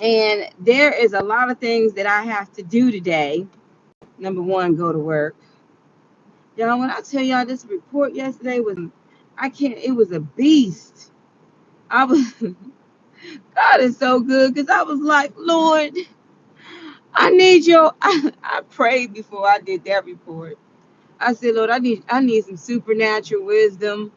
And there is a lot of things that I have to do today. Number one, go to work. Y'all, when I tell y'all this report yesterday was, I can't, it was a beast. I was, God is so good because I was like, Lord, I need your, I prayed before I did that report. I said, Lord, I need some supernatural wisdom.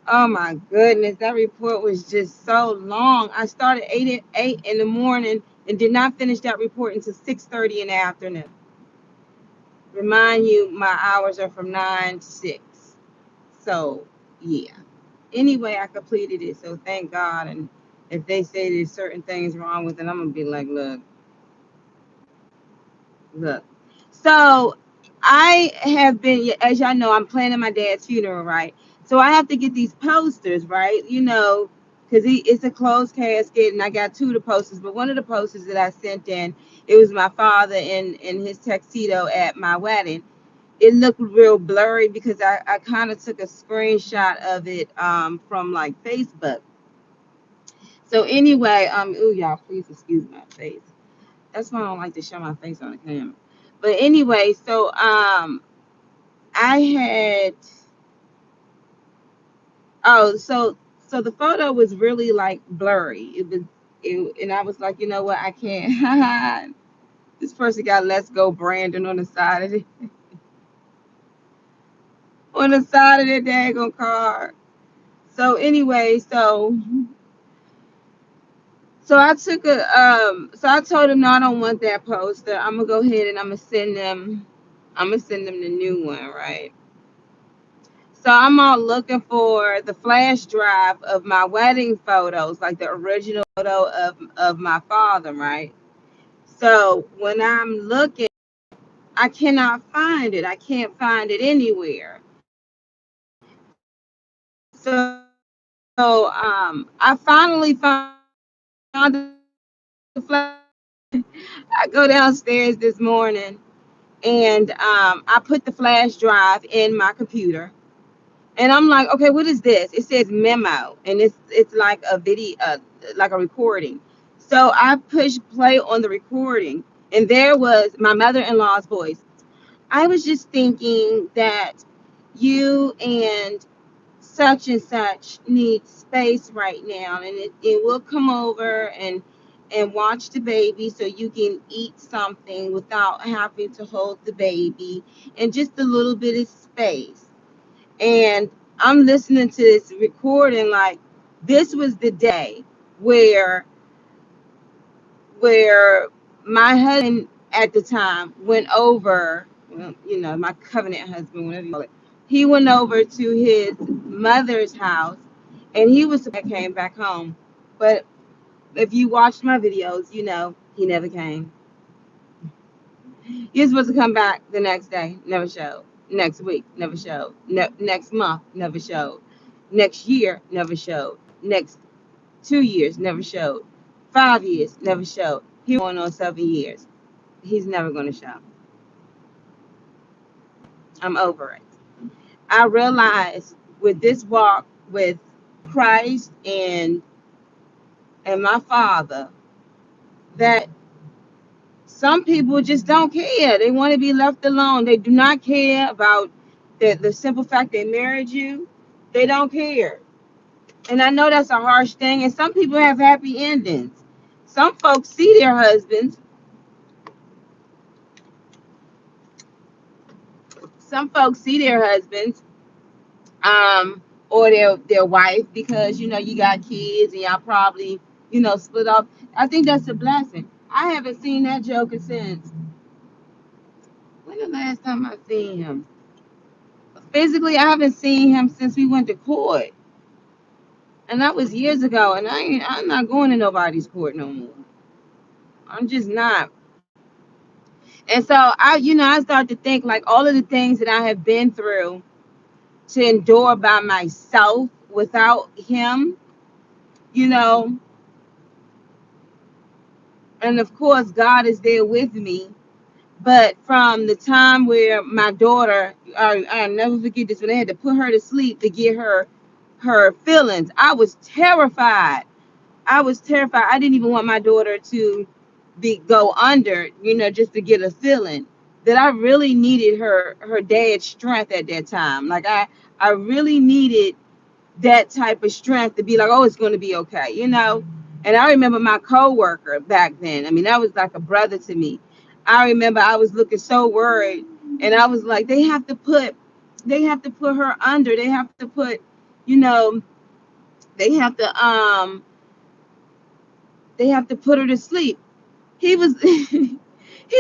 Oh my goodness, that report was just so long. I started eight in the morning and did not finish that report until 6:30 in the afternoon. Remind you, my hours are from 9 to 6. So yeah. Anyway, I completed it. So thank God. And if they say there's certain things wrong with it, I'm gonna be like, look. So I have been, as y'all know, I'm planning my dad's funeral, right? So I have to get these posters, right? Because it's a closed casket, and I got two of the posters. But one of the posters that I sent in, it was my father in his tuxedo at my wedding. It looked real blurry because I kind of took a screenshot of it from like Facebook. So anyway, ooh, y'all, please excuse my face. That's why I don't like to show my face on the camera. But anyway, so I had oh so the photo was really like blurry. And I was like, you know what, I can't. This person got "Let's Go Brandon" on the side of it, on the side of their daggone car. So anyway, so I told him, no, I don't want that poster. I'm gonna go ahead and I'm gonna send them the new one, right? So I'm all looking for the flash drive of my wedding photos, like the original photo of my father, right? So when I'm looking, I cannot find it. I can't find it anywhere. So I finally found the flash. I go downstairs this morning and I put the flash drive in my computer. And I'm like, okay, what is this? It says memo, and it's like a video, like a recording. So I pushed play on the recording, and there was my mother-in-law's voice. I was just thinking that you and such need space right now, and it will come over and watch the baby so you can eat something without having to hold the baby, and just a little bit of space. And I'm listening to this recording like this was the day where where my husband at the time went over, well, my covenant husband, whatever you call it. He went over to his mother's house, and he was came back home. But if you watched my videos, he never came. He was supposed to come back the next day, never showed. Next week, never showed. Next month, never showed. Next year, never showed. Next 2 years, never showed. 5 years, never showed. He going on 7 years. He's never going to show. I'm over it. I realized with this walk with Christ and my Father that some people just don't care. They want to be left alone. They do not care about the simple fact they married you. They don't care. And I know that's a harsh thing. And some people have happy endings. Some folks see their husbands. Some folks see their husbands, or their wife, because you got kids and y'all probably split up. I think that's a blessing. I haven't seen that joker since, when the last time I seen him. Physically, I haven't seen him since we went to court, and that was years ago. And I'm not going to nobody's court no more. I'm just not. And so I start to think like all of the things that I have been through to endure by myself without him, you know, and of course God is there with me. But from the time where my daughter, I'll never forget this, when they had to put her to sleep to get her feelings, I was terrified. I was terrified. I didn't even want my daughter to go under, just to get a feeling that I really needed her dad's strength at that time. Like I really needed that type of strength to be like, oh, it's going to be okay. And I remember my coworker back then. I mean, that was like a brother to me. I remember I was looking so worried, and I was like, they have to put her under. They have to put, you know, they have to they have to put her to sleep. He was he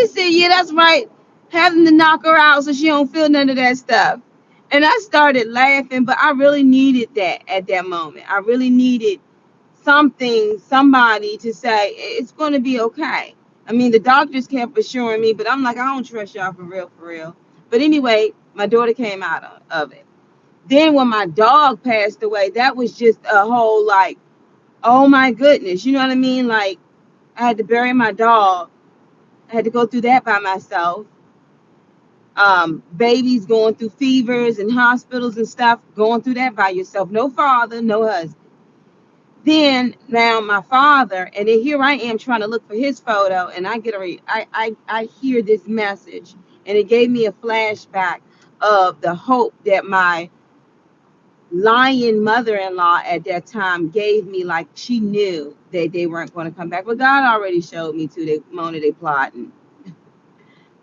said, yeah, that's right. Having to knock her out so she don't feel none of that stuff. And I started laughing, but I really needed that at that moment. I really needed somebody to say it's going to be okay. I mean, the doctors kept assuring me, but I'm like, I don't trust y'all for real, for real. But anyway, my daughter came out of it. Then when my dog passed away, that was just a whole like, oh my goodness, you know what I mean? Like, I had to bury my dog. I had to go through that by myself. Babies going through fevers and hospitals and stuff, going through that by yourself. No father, no husband. Then now my father, and then here I am trying to look for his photo, and I hear this message, and it gave me a flashback of the hope that my lying mother-in-law at that time gave me. Like, she knew that they weren't going to come back, but God already showed me too. They plotting.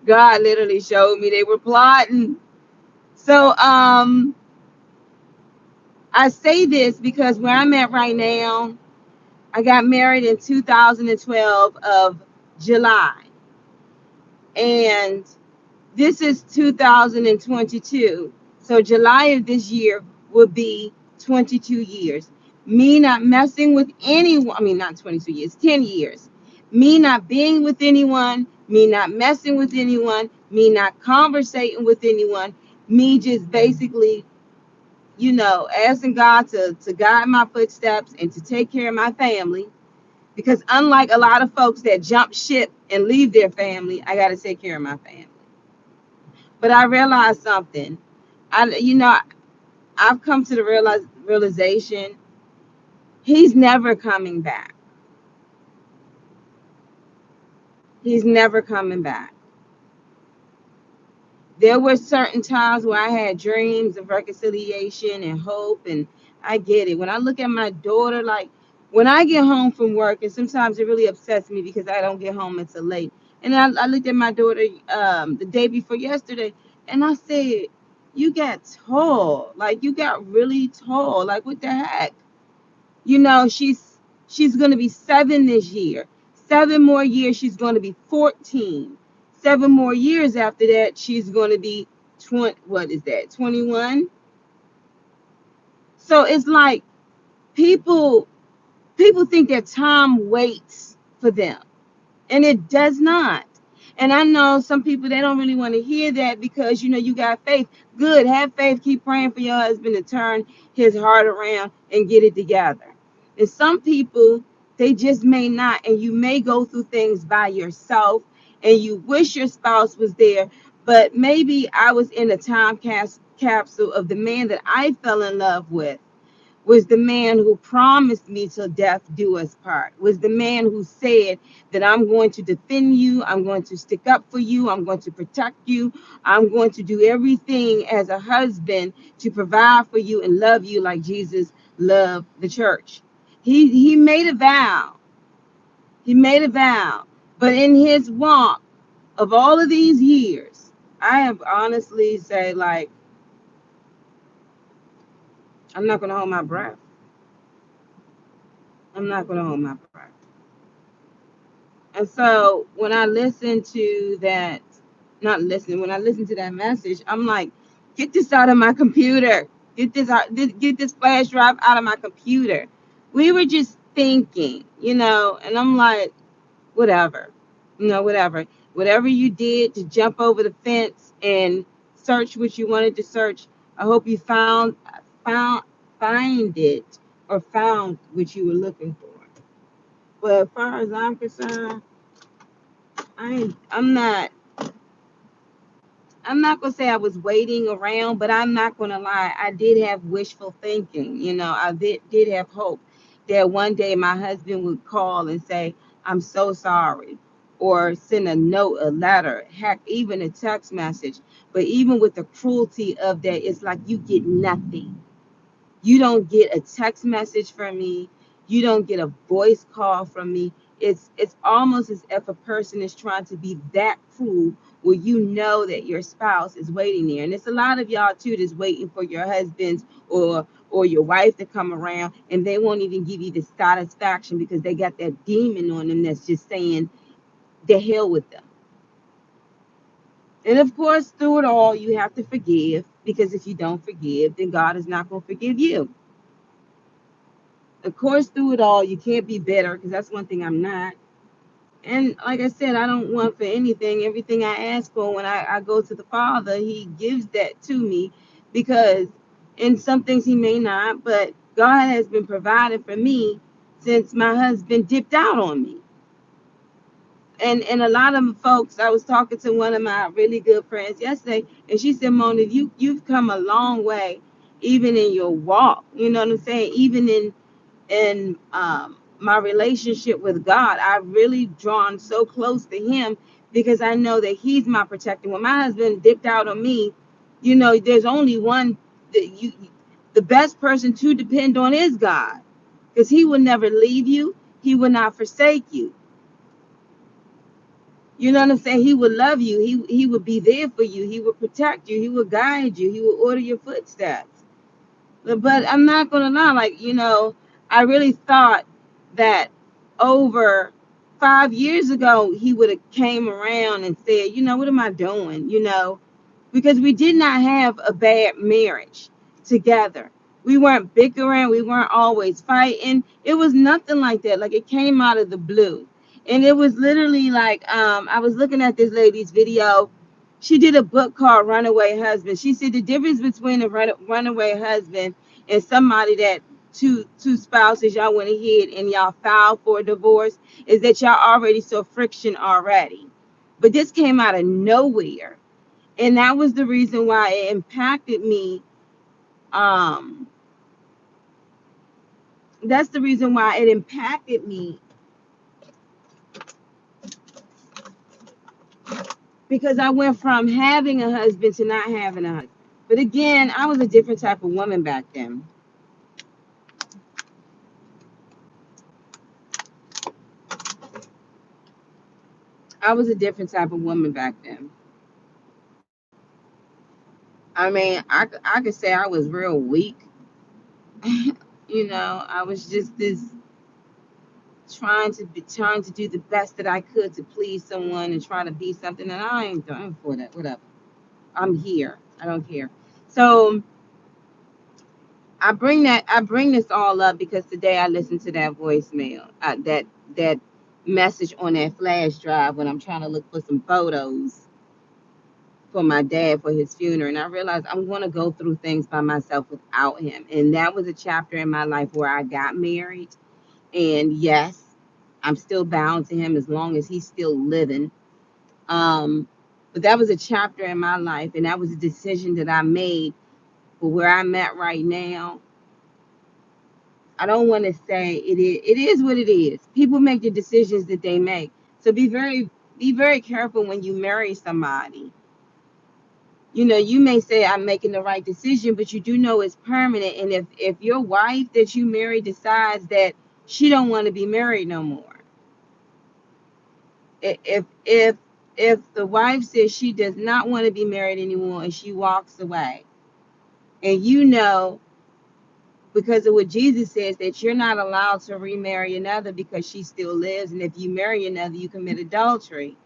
God literally showed me they were plotting. So I say this because where I'm at right now, I got married in 2012 of July, and this is 2022. So July of this year will be 22 years. Me not messing with anyone, I mean, not 22 years, 10 years. Me not being with anyone, me not messing with anyone, me not conversating with anyone, me just basically, asking God to guide my footsteps and to take care of my family. Because unlike a lot of folks that jump ship and leave their family, I got to take care of my family. But I realized something. I've come to the realization he's never coming back. He's never coming back. There were certain times where I had dreams of reconciliation and hope, and I get it. When I look at my daughter, like when I get home from work, and sometimes it really upsets me because I don't get home until late. And I looked at my daughter the day before yesterday, and I said, "You got tall. Like you got really tall. Like what the heck?" She's going to be 7 this year. 7 more years, she's going to be 14. 7 more years after that, she's going to be 20. What is that? 21. So it's like people people think that time waits for them, and it does not. And I know some people, they don't really want to hear that because you got faith. Good, have faith. Keep praying for your husband to turn his heart around and get it together. And some people, they just may not, and you may go through things by yourself, and you wish your spouse was there. But maybe I was in a time capsule of the man that I fell in love with, was the man who promised me till death do us part, was the man who said that I'm going to defend you, I'm going to stick up for you, I'm going to protect you, I'm going to do everything as a husband to provide for you and love you like Jesus loved the church. He made a vow. He made a vow. But in his walk of all of these years, I have honestly said, like, I'm not going to hold my breath. I'm not going to hold my breath. And so when I listen to that, not listen, when I listen to that message, I'm like, get this out of my computer. Get this flash drive out of my computer. We were just thinking, and I'm like, whatever, whatever. Whatever you did to jump over the fence and search what you wanted to search, I hope you found find it or found what you were looking for. But as far as I'm concerned, I'm not gonna say I was waiting around, but I'm not gonna lie. I did have wishful thinking. I did have hope. that one day my husband would call and say, I'm so sorry, or send a note, a letter, heck, even a text message. But even with the cruelty of that, it's like you get nothing. You don't get a text message from me. You don't get a voice call from me. It's almost as if a person is trying to be that cruel where you know that your spouse is waiting there. And it's a lot of y'all too that's waiting for your husbands or your wife to come around, and they won't even give you the satisfaction because they got that demon on them that's just saying the hell with them. And of course, through it all, you have to forgive, because if you don't forgive, then God is not going to forgive you. Of course, through it all, you can't be bitter, because that's one thing I'm not. And like I said, I don't want for anything. Everything I ask for when I go to the Father, He gives that to me, because in some things He may not, but God has been provided for me since my husband dipped out on me. And a lot of folks, I was talking to one of my really good friends yesterday, and she said, Mona, you've come a long way, even in your walk. You know what I'm saying? Even in my relationship with God, I've really drawn so close to Him, because I know that He's my protector. When my husband dipped out on me, there's only one that the best person to depend on is God, because He will never leave you. He will not forsake you. You know what I'm saying? He would love you. He would be there for you. He would protect you. He would guide you. He would order your footsteps. But I'm not gonna lie, like, I really thought that over 5 years ago he would have came around and said, what am I doing? Because we did not have a bad marriage together. We weren't bickering. We weren't always fighting. It was nothing like that. Like, it came out of the blue. And it was literally like, I was looking at this lady's video. She did a book called Runaway Husband. She said the difference between a runaway husband and somebody that two spouses, y'all went ahead and y'all filed for a divorce, is that y'all already saw friction already. But this came out of nowhere. And that was the reason why it impacted me. Um, that's the reason why it impacted me, because I went from having a husband to not having a husband. But again, I was a different type of woman back then. I was a different type of woman back then. I mean, I could say I was real weak. I was just this trying to do the best that I could to please someone and try to be something that I ain't done for that. Whatever. I'm here. I don't care. So I bring this all up because today I listened to that voicemail, that message on that flash drive when I'm trying to look for some photos for my dad for his funeral, and I realized I'm going to go through things by myself without him. And that was a chapter in my life where I got married, and yes, I'm still bound to him as long as he's still living. Um, but that was a chapter in my life, and that was a decision that I made for where I'm at right now. I don't want to say it is what it is. People make the decisions that they make. So be very careful when you marry somebody. You may say I'm making the right decision, but you do know it's permanent. And if your wife that you marry decides that she don't want to be married no more, if the wife says she does not want to be married anymore and she walks away, and because of what Jesus says, that you're not allowed to remarry another because she still lives, and if you marry another, you commit adultery.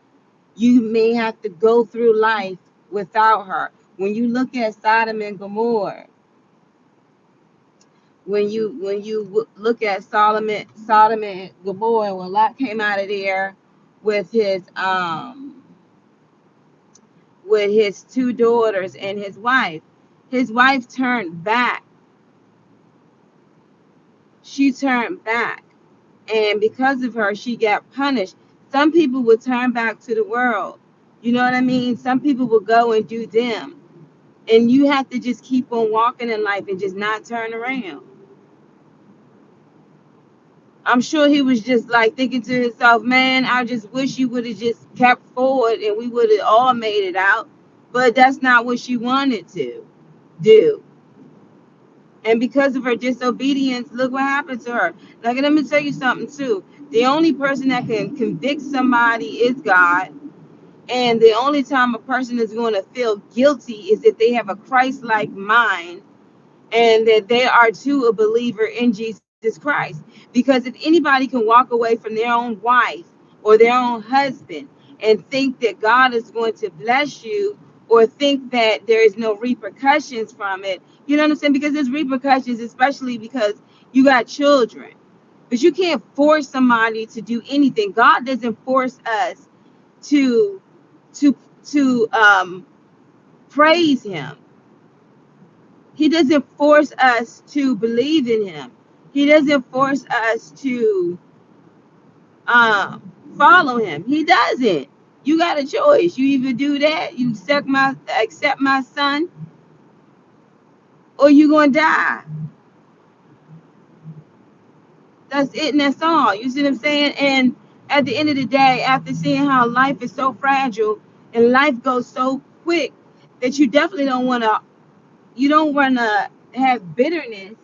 You may have to go through life without her. When you look at Sodom and Gomorrah, when you look at Sodom and Gomorrah, when Lot came out of there with his two daughters and his wife turned back. She turned back, and because of her, she got punished. Some people would turn back to the world. You know what I mean? Some people will go and do them, and you have to just keep on walking in life and just not turn around. I'm sure he was just like thinking to himself, man, I just wish you would have just kept forward and we would have all made it out. But that's not what she wanted to do. And because of her disobedience, look what happened to her. Like, let me tell you something too. The only person that can convict somebody is God. And the only time a person is going to feel guilty is if they have a Christ-like mind and that they are too a believer in Jesus Christ. Because if anybody can walk away from their own wife or their own husband and think that God is going to bless you, or think that there is no repercussions from it, you know what I'm saying? Because there's repercussions, especially because you got children. But you can't force somebody to do anything. God doesn't force us to to to praise him. He doesn't force us to believe in him. He doesn't force us to follow him. He doesn't. You got a choice. You either do that, you accept my son, or you gonna die. That's it, and that's all. You see what I'm saying? And at the end of the day, after seeing how life is so fragile and life goes so quick, that you definitely don't wanna have bitterness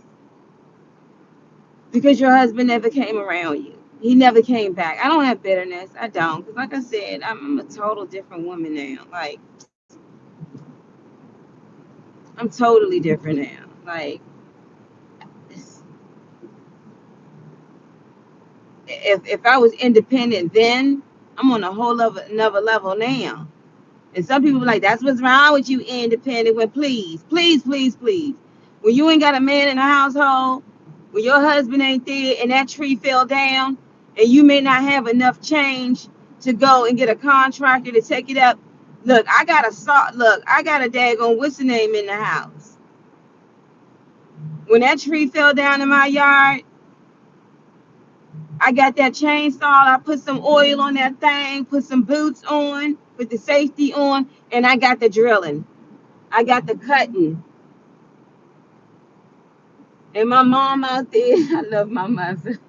because your husband never came around you. He never came back. I don't have bitterness. I don't. Because like I said, I'm a total different woman now. Like, I'm totally different now. Like, if I was independent then, I'm on a whole another level now. And some people are like, that's what's wrong with you, independent. When please, please, please, please. When you ain't got a man in the household, when your husband ain't there and that tree fell down, and you may not have enough change to go and get a contractor to take it up. Look, I got a daggone what's the name in the house. When that tree fell down in my yard, I got that chainsaw. I put some oil on that thing, put some boots on, put the safety on, and I got the drilling. I got the cutting. And my mom out there, I love my mother.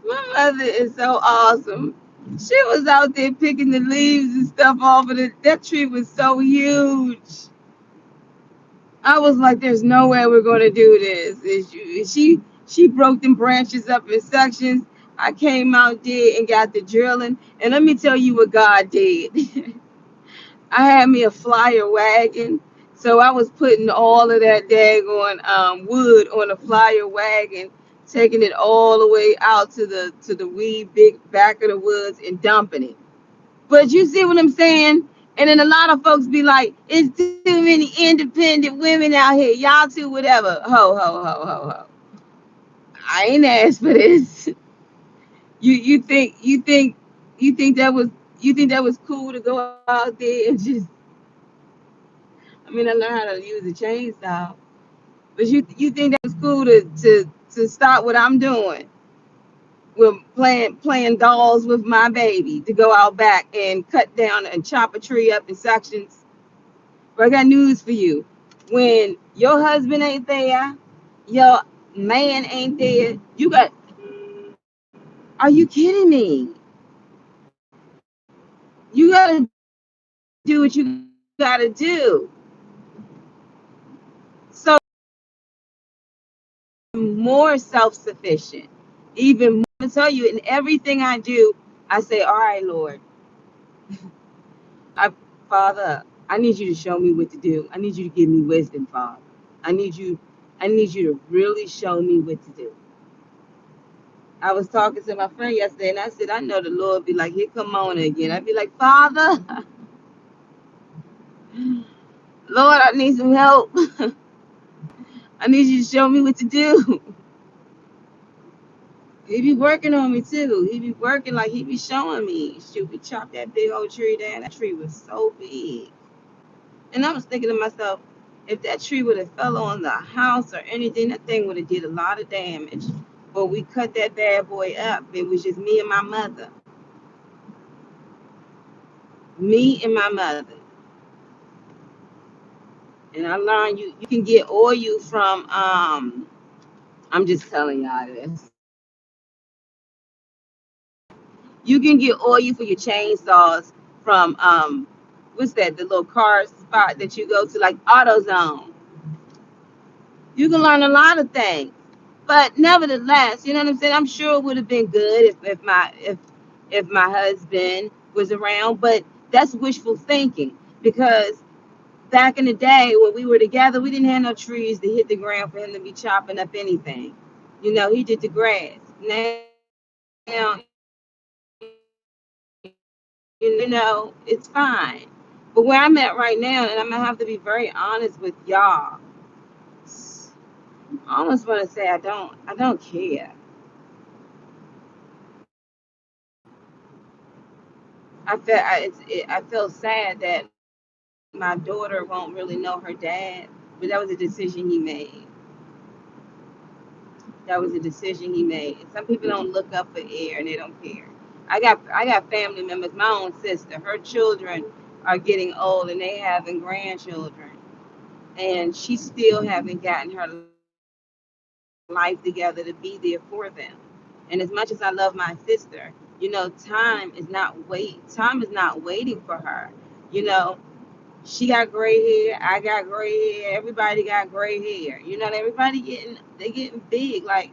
My mother is so awesome. She was out there picking the leaves and stuff off of it. That tree was so huge. I was like, there's no way we're going to do this. She broke them branches up in sections. I came out there and got the drilling. And let me tell you what God did. I had me a flyer wagon. So I was putting all of that daggone wood on a flyer wagon, taking it all the way out to the wee big back of the woods and dumping it. But you see what I'm saying? And then a lot of folks be like, it's too many independent women out here. Y'all too whatever. Ho, ho, ho, ho, ho. I ain't asked for this. You think you think that was you think that was cool to go out there and just, I mean, I learned how to use a chainsaw. But you think that was cool to start what I'm doing with playing dolls with my baby, to go out back and cut down and chop a tree up in sections. But I got news for you. When your husband ain't there, your man ain't there, you got, are you kidding me? You got to do what you got to do. So more self-sufficient, even more. I tell you, in everything I do, I say, all right, Lord, I, Father, I need you to show me what to do. I need you to give me wisdom, Father. I need you, I need you to really show me what to do. I was talking to my friend yesterday and I said, I know the Lord be like, here come Mona again. I'd be like, Father, Lord, I need some help. I need you to show me what to do. He be working on me too. He be working, like he be showing me. Shoot, we chopped that big old tree down. That tree was so big. And I was thinking to myself, if that tree would have fell on the house or anything, that thing would have did a lot of damage. But we cut that bad boy up. It was just me and my mother. Me and my mother. And I learned you can get oil from I'm just telling y'all this. You can get oil for your chainsaws from what's that? The little car spot that you go to, like AutoZone. You can learn a lot of things. But nevertheless, you know what I'm saying? I'm sure it would have been good if my husband was around, but that's wishful thinking because back in the day when we were together, we didn't have no trees to hit the ground for him to be chopping up anything. You know, he did the grass. Now, you know, it's fine. But where I'm at right now, and I'm gonna have to be very honest with y'all, I almost want to say I don't care. I feel sad that my daughter won't really know her dad, but that was a decision he made. That was a decision he made. And some people don't look up for air and they don't care. I got family members. My own sister, her children are getting old and they having grandchildren, and she still haven't gotten her life together to be there for them. And as much as I love my sister, you know, time is not waiting for her. You know, she got gray hair, I got gray hair, everybody got gray hair. You know, they getting big. Like,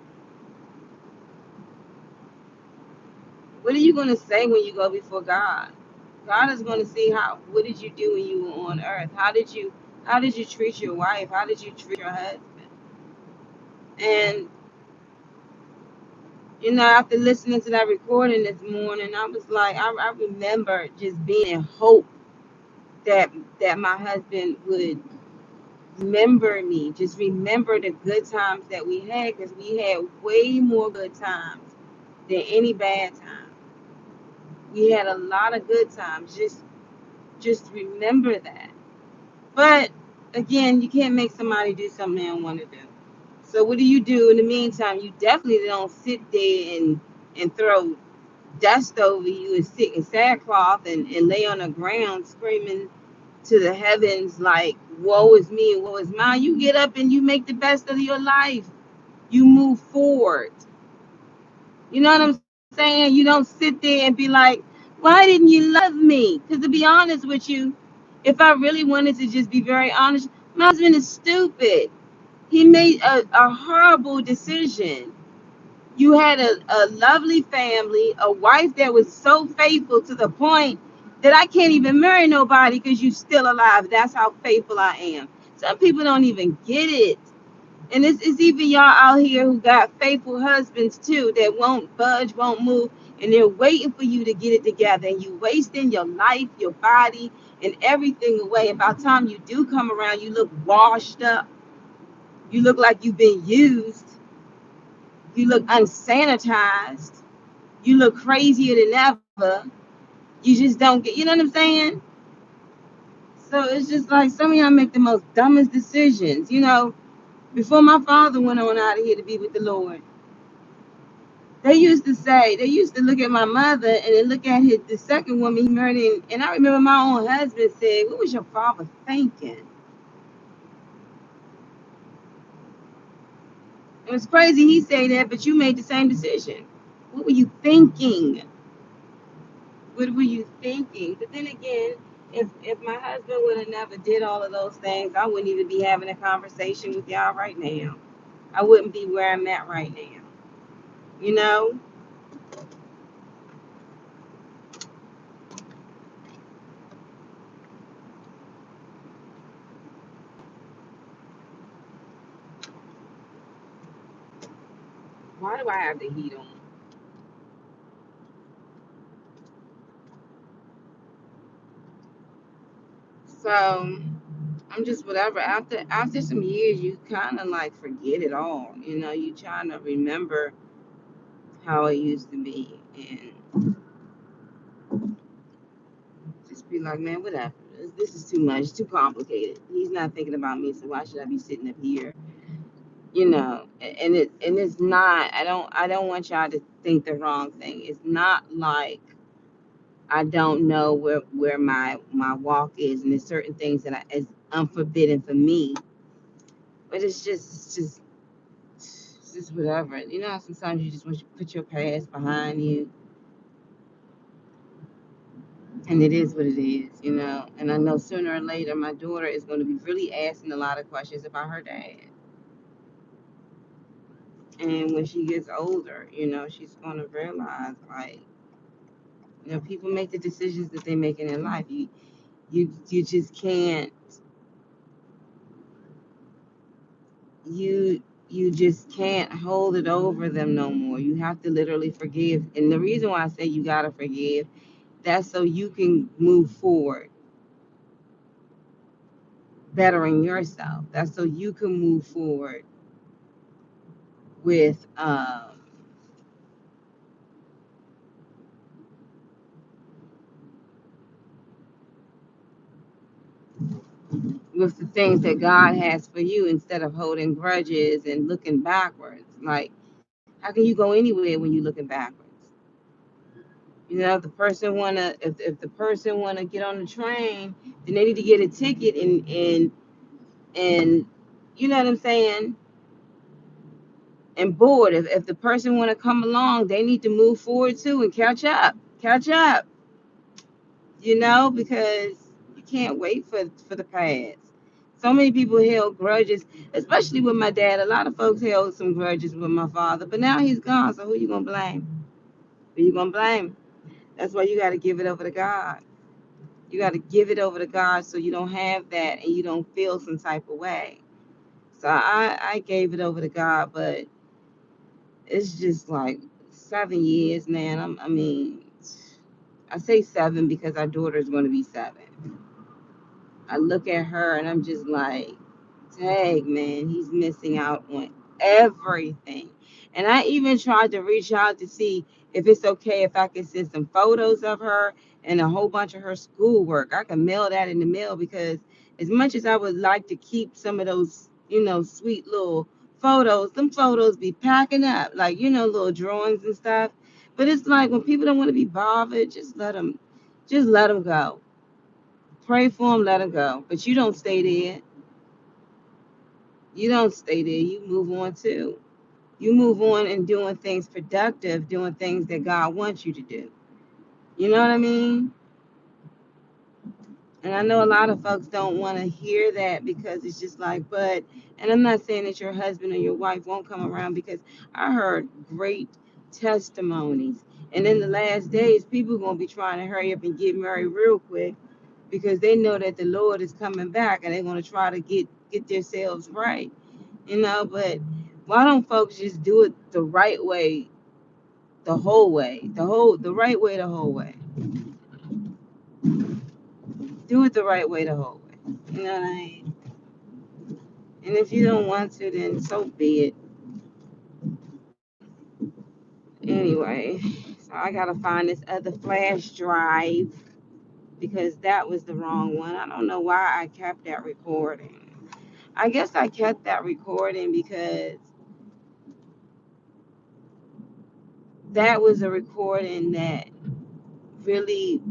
what are you gonna say when you go before God? God is gonna see what did you do when you were on earth? How did you treat your wife? How did you treat your husband? And you know, after listening to that recording this morning, I was like, I remember just being in hope that my husband would remember me, just remember the good times that we had, because we had way more good times than any bad time. We had a lot of good times. Just remember that. But again, you can't make somebody do something they don't want to do. So what do you do in the meantime? You definitely don't sit there and throw dust over you and sit in sackcloth and lay on the ground screaming to the heavens like, woe is me and woe is mine. You get up and you make the best of your life. You move forward. You know what I'm saying? You don't sit there and be like, why didn't you love me? Because to be honest with you, if I really wanted to just be very honest, my husband is stupid. He made a horrible decision. You had a lovely family, a wife that was so faithful to the point that I can't even marry nobody because you're still alive. That's how faithful I am. Some people don't even get it. And it's even y'all out here who got faithful husbands too that won't budge, won't move, and they're waiting for you to get it together. And you wasting your life, your body, and everything away. And by the time you do come around, you look washed up. You look like you've been used. You look unsanitized. You look crazier than ever. You just don't get, you know what I'm saying? So it's just like some of y'all make the most dumbest decisions. You know, before my father went on out of here to be with the Lord, they used to look at my mother and then look at the second woman he married. And I remember my own husband said, what was your father thinking? It was crazy he said that, but you made the same decision. What were you thinking? What were you thinking? But then again, if my husband would have never did all of those things, I wouldn't even be having a conversation with y'all right now. I wouldn't be where I'm at right now. You know? Why do I have the heat on? So I'm just whatever. After some years, you kind of like forget it all. You know, you trying to remember how it used to be, and just be like, man, whatever. This is too much, too complicated. He's not thinking about me, so why should I be sitting up here? You know, and it's not. I don't want y'all to think the wrong thing. It's not like I don't know where my walk is, and there's certain things that is unforbidden for me. But it's just just whatever. You know, sometimes you just want to put your past behind you, and it is what it is, you know. And I know sooner or later, my daughter is going to be really asking a lot of questions about her dad. And when she gets older, you know, she's going to realize, like, you know, people make the decisions that they make in their life. You just can't. You just can't hold it over them no more. You have to literally forgive. And the reason why I say you gotta forgive, that's so you can move forward, bettering yourself. That's so you can move forward with with the things that God has for you instead of holding grudges and looking backwards. Like, how can you go anywhere when you're looking backwards? You know, if the person wanna get on the train, then they need to get a ticket and you know what I'm saying, and board. If the person want to come along, they need to move forward too and catch up, you know, because you can't wait for the past. So many people held grudges, especially with my dad. A lot of folks held some grudges with my father, but now he's gone, so who you gonna blame? Who you gonna blame? That's why you got to give it over to God. You got to give it over to God so you don't have that and you don't feel some type of way. So I gave it over to God, but it's just like 7 years, man. I mean, I say seven because our daughter is going to be 7. I look at her and I'm just like, dang, man, he's missing out on everything. And I even tried to reach out to see if it's okay if I could send some photos of her and a whole bunch of her schoolwork. I can mail that in the mail because as much as I would like to keep some of those, you know, sweet little photos, them photos be packing up, like, you know, little drawings and stuff. But it's like when people don't want to be bothered, just let them go. Pray for them, let them go. But you don't stay there. You don't stay there. You move on too. You move on and doing things productive, doing things that God wants you to do. You know what I mean? And I know a lot of folks don't want to hear that because it's just like, but, and I'm not saying that your husband or your wife won't come around because I heard great testimonies. And in the last days, people are going to be trying to hurry up and get married real quick because they know that the Lord is coming back and they're going to try to get themselves right. You know, but why don't folks just do it the right way, the whole way, the right way, the whole way? Do it the right way, the whole way. You know what I mean? And if you don't want to, then so be it. Anyway, so I gotta find this other flash drive because that was the wrong one. I don't know why I kept that recording. I guess I kept that recording because that was a recording that really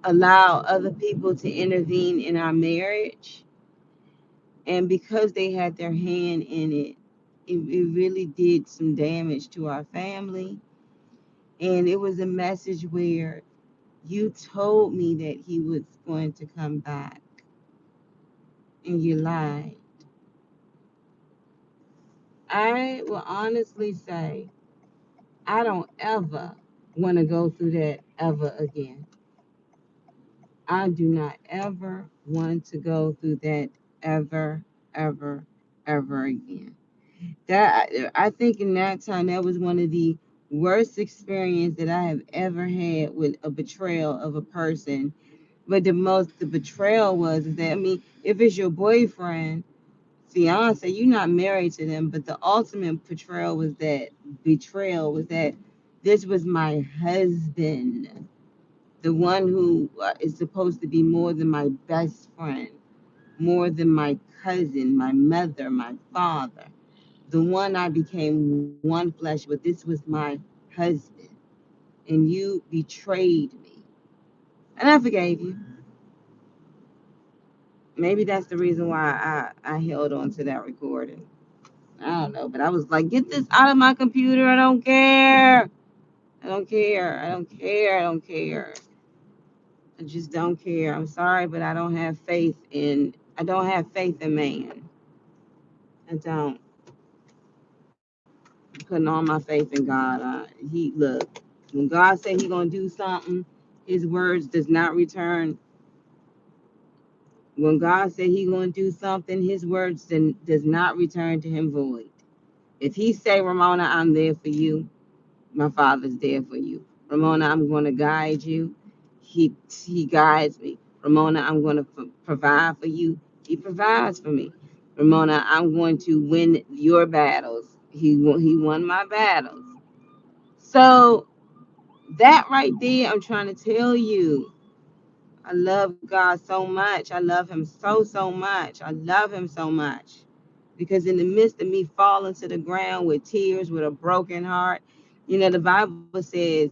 allowed other people to intervene in our marriage. And because they had their hand in it, it really did some damage to our family. And it was a message where you told me that he was going to come back and you lied. I will honestly say, I don't ever want to go through that ever again. I do not ever want to go through that ever, ever, ever again. That I think in that time that was one of the worst experience that I have ever had with a betrayal of a person. But the betrayal was that, I mean, if it's your boyfriend, fiance, you're not married to them. But the ultimate betrayal was that this was my husband, the one who is supposed to be more than my best friend, more than my cousin, my mother, my father, the one I became one flesh with. This was my husband, and you betrayed me. And I forgave you. Maybe that's the reason why I held on to that recording. I don't know, but I was like, get this out of my computer. I don't care. I don't care. I don't care. I don't care. I just don't care. I'm sorry, but I don't have faith in man. I don't. I'm putting all my faith in God. He look, when God said he gonna do something, his words does not return. When God said he gonna do something, his words does not return to him void. If he say, Ramona, I'm there for you, my father's there for you. Ramona, I'm going to guide you. He guides me. Ramona, I'm going to provide for you. He provides for me. Ramona, I'm going to win your battles. He won my battles. So that right there, I'm trying to tell you, I love God so much. I love him so much. I love him so much. Because in the midst of me falling to the ground with tears, with a broken heart, the Bible says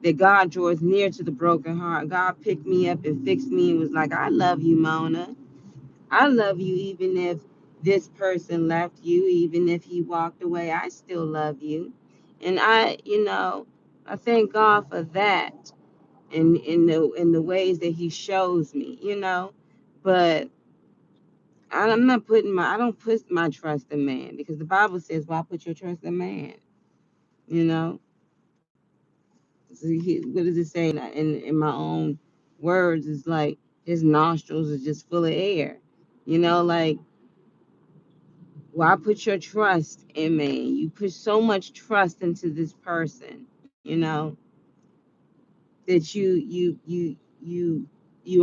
that God draws near to the broken heart. God picked me up and fixed me and was like, I love you, Mona. I love you even if this person left you, even if he walked away, I still love you. And I thank God for that in the ways that he shows me, But I don't put my trust in man because the Bible says, why put your trust in man? You know, what does it say in my own words? It's like his nostrils are just full of air. Like, why put your trust in man? You put so much trust into this person, that you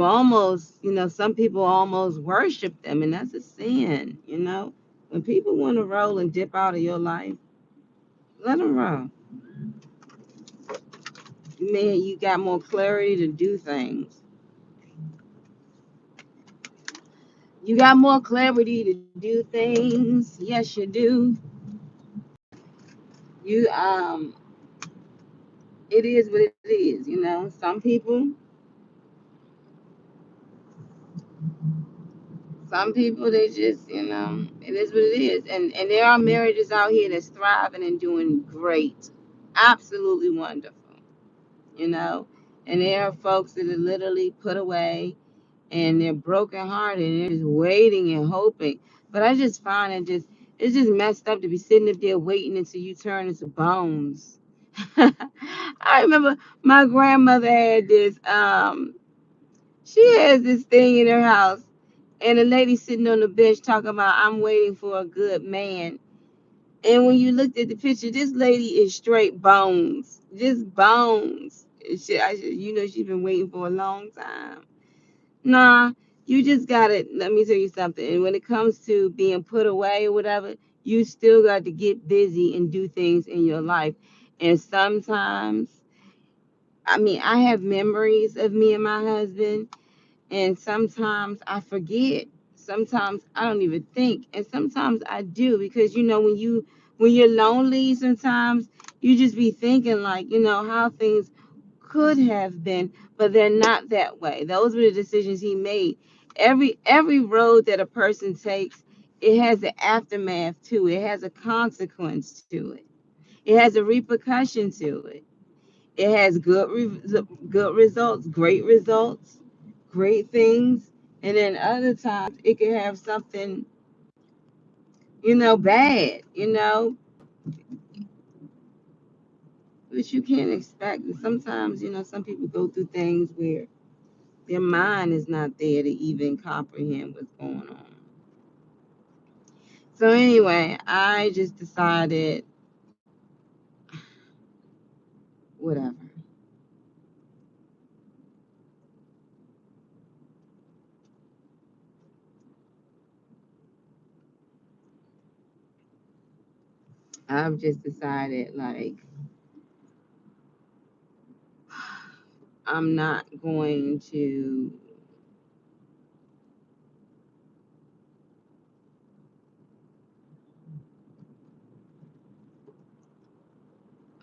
almost, some people almost worship them, and that's a sin. When people want to roll and dip out of your life, let them roll. Man, you got more clarity to do things. You got more clarity to do things. Yes, you do. You It is what it is. Some people they just, it is what it is. And there are marriages out here that's thriving and doing great. Absolutely wonderful. you know. And there are folks that are literally put away and they're broken hearted and they're just waiting and hoping. But I just find it's just messed up to be sitting up there waiting until you turn into bones. I remember my grandmother had she has this thing in her house, and a lady sitting on the bench talking about, I'm waiting for a good man. And when you looked at the picture, this lady is straight bones, just bones. She's been waiting for a long time. Nah, you just gotta, let me tell you something. And when it comes to being put away or whatever, you still got to get busy and do things in your life. And sometimes, I have memories of me and my husband, and sometimes I forget. Sometimes I don't even think, and sometimes I do, because when you're lonely, sometimes you just be thinking like, how things could have been, but they're not that way. Those were the decisions he made. Every road that a person takes, it has an aftermath to it. It has a consequence to it. It has a repercussion to it. It has good results, great results, great things, and then other times it can have something, bad, which you can't expect. And sometimes, some people go through things where their mind is not there to even comprehend what's going on. So anyway, I just decided, whatever. I've just decided, like, I'm not going to.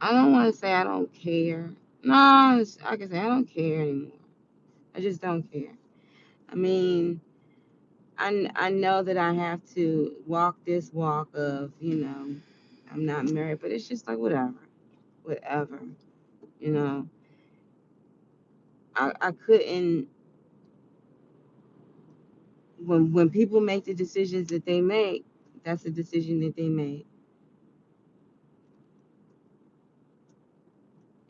I don't want to say I don't care. No, I can say I don't care anymore. I just don't care. I mean, I know that I have to walk this walk of, I'm not married, but it's just like whatever, you know. I couldn't, when people make the decisions that they make, that's a decision that they made.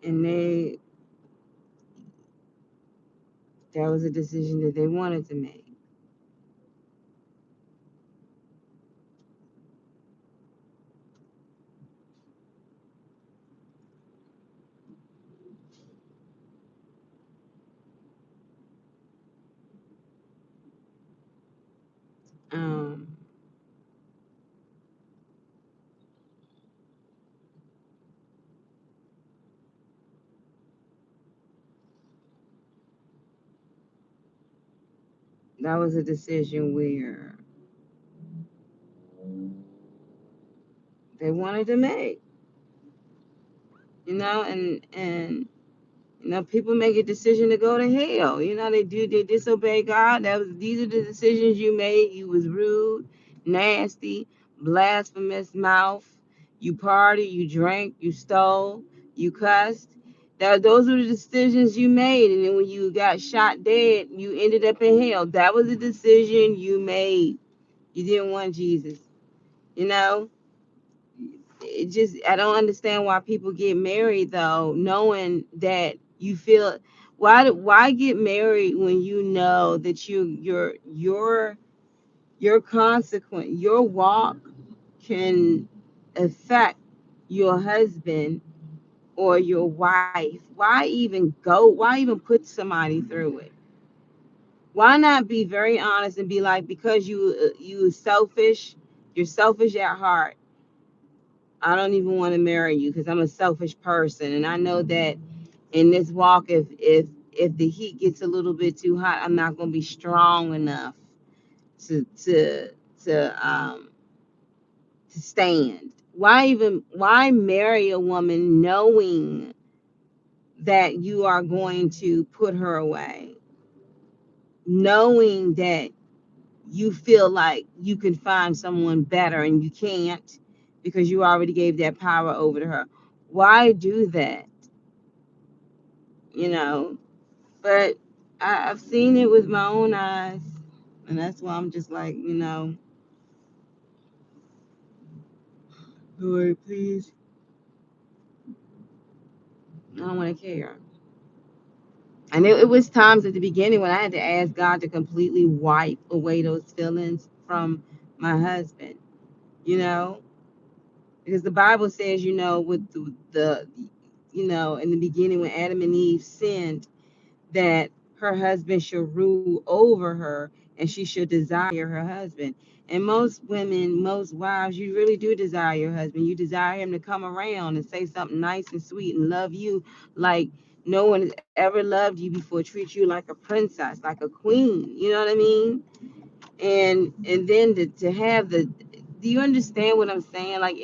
And that was a decision that they wanted to make. Um, that was a decision where they wanted to make, and people make a decision to go to hell. They disobey God. These are the decisions you made. You was rude, nasty, blasphemous mouth. You partied, you drank, you stole, you cussed. Those were the decisions you made. And then when you got shot dead, you ended up in hell. That was a decision you made. You didn't want Jesus. You know? I don't understand why people get married though, knowing that you feel, why get married when you know that your consequence, your walk can affect your husband or your wife. Why even put somebody through it? Why not be very honest and be like, because you selfish, you're selfish at heart, I don't even want to marry you because I'm a selfish person, and I know that in this walk, if the heat gets a little bit too hot, I'm not going to be strong enough to to to um to stand. Why marry a woman knowing that you are going to put her away, knowing that you feel like you can find someone better and you can't because you already gave that power over to her? Why do that? you know. But I've seen it with my own eyes, and that's why I'm just like, Lord, please, I don't want to care. And it was times at the beginning when I had to ask God to completely wipe away those feelings from my husband, you know, because the Bible says, with in the beginning when Adam and Eve sinned, that her husband should rule over her and she should desire her husband. And most women, most wives, you really do desire your husband. You desire him to come around and say something nice and sweet and love you like no one has ever loved you before, treat you like a princess, like a queen. You know what I mean? And then to have the, do you understand what I'm saying? Like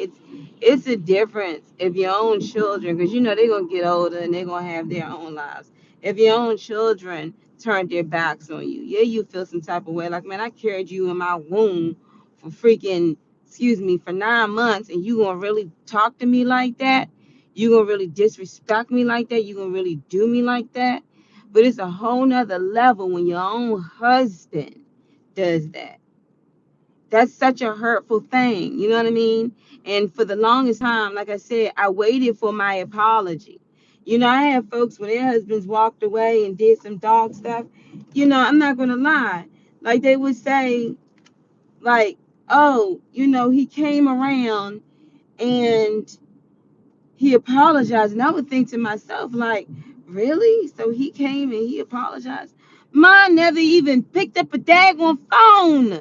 it's a difference if your own children, because they're gonna get older and they're gonna have their own lives. If your own children turn their backs on you, yeah, you feel some type of way. Like, man, I carried you in my womb for freaking, excuse me, for 9 months, and you gonna really talk to me like that? You gonna really disrespect me like that? You gonna really do me like that? But it's a whole nother level when your own husband does that. That's such a hurtful thing. You know what I mean? And for the longest time, like I said, I waited for my apology. I have folks when their husbands walked away and did some dog stuff. I'm not gonna lie. Like they would say, like, oh, he came around and he apologized. And I would think to myself, like, really? So he came and he apologized? Mine never even picked up a daggone phone,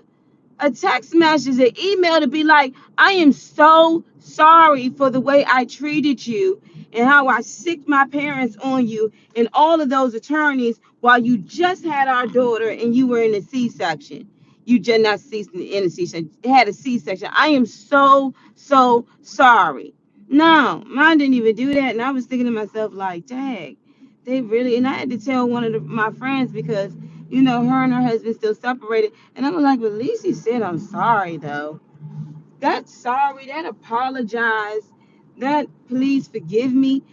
a text message, an email to be like, I am so sorry for the way I treated you and how I sicked my parents on you and all of those attorneys while you just had our daughter and you were in a C-section. You just not in a C-section, had a C-section. I am so, so sorry. No, mine didn't even do that. And I was thinking to myself, like, dang, they really, and I had to tell one of my friends because Her and her husband still separated. And I'm like, well, at least he said, I'm sorry, though. That sorry, that apologize, that please forgive me,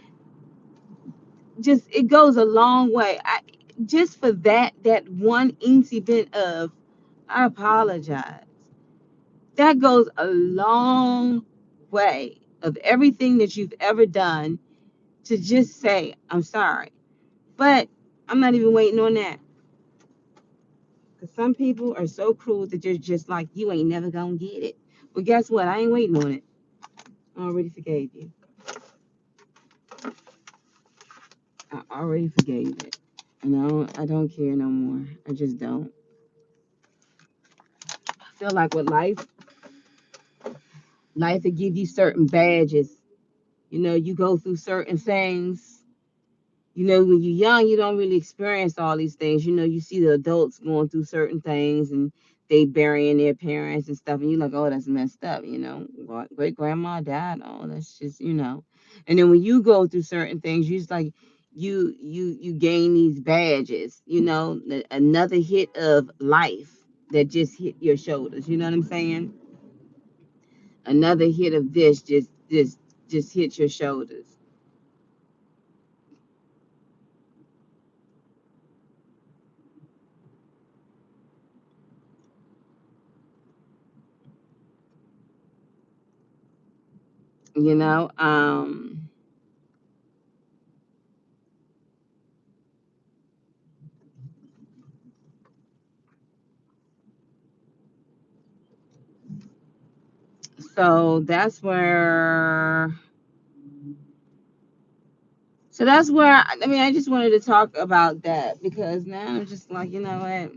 just it goes a long way. Just for that one incident of I apologize, that goes a long way of everything that you've ever done to just say I'm sorry. But I'm not even waiting on that, because some people are so cruel that they're just like, you ain't never gonna get it. Well, guess what? I ain't waiting on it. I already forgave you. I already forgave it. I don't care no more. I just don't. I feel like with life will give you certain badges. You go through certain things. When you're young, you don't really experience all these things. You see the adults going through certain things and they burying their parents and stuff, and you're like, oh, that's messed up. Great grandma died. Oh, that's just. And then when you go through certain things, you just like you gain these badges. Another hit of life that just hit your shoulders. You know what I'm saying? Another hit of this just hit your shoulders. You know. So that's where I just wanted to talk about that, because now I'm just like, what?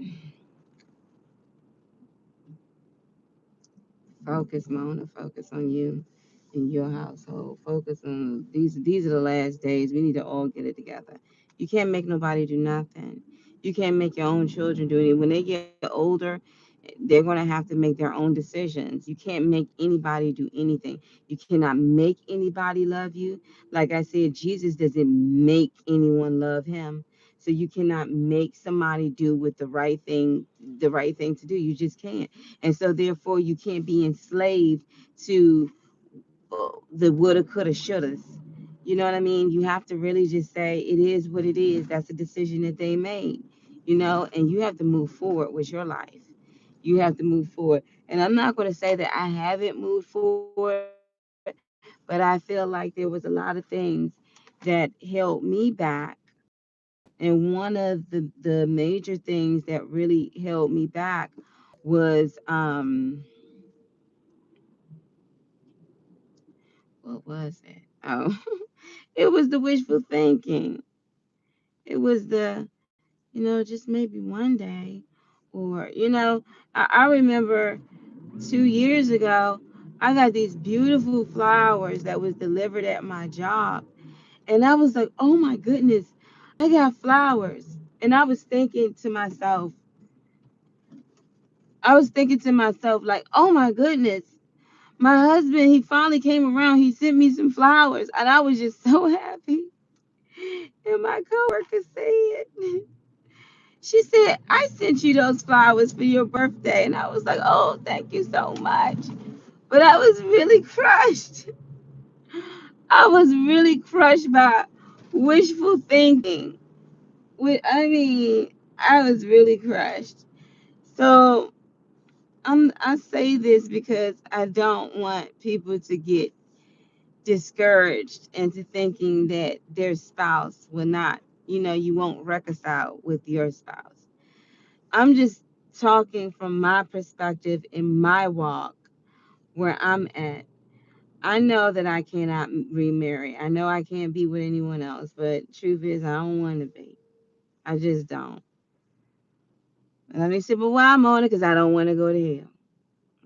Focus, Mona. Focus on you and your household. Focus on these are the last days. We need to all get it together. You can't make nobody do nothing. You can't make your own children do anything. When they get older, they're gonna have to make their own decisions. You can't make anybody do anything. You cannot make anybody love you. Like I said, Jesus doesn't make anyone love him. So you cannot make somebody do with the right thing to do. You just can't. And so therefore you can't be enslaved to the woulda, coulda, shouldas. You know what I mean? You have to really just say it is what it is. That's a decision that they made. And you have to move forward with your life. You have to move forward. And I'm not going to say that I haven't moved forward, but I feel like there was a lot of things that held me back. And one of the major things that really held me back was what was it? Oh, it was the wishful thinking. It was just maybe one day, or I remember 2 years ago, I got these beautiful flowers that was delivered at my job, and I was like, oh my goodness, I got flowers, and I was thinking to myself like, oh my goodness. My husband, he finally came around. He sent me some flowers, and I was just so happy. And my coworker said, she said, I sent you those flowers for your birthday. And I was like, oh, thank you so much. But I was really crushed. I was really crushed by wishful thinking. I was really crushed. So I say this because I don't want people to get discouraged into thinking that their spouse will not, you won't reconcile with your spouse. I'm just talking from my perspective in my walk where I'm at. I know that I cannot remarry. I know I can't be with anyone else, but truth is, I don't want to be. I just don't. And let me say, but why I'm on it? Because I don't want to go to hell.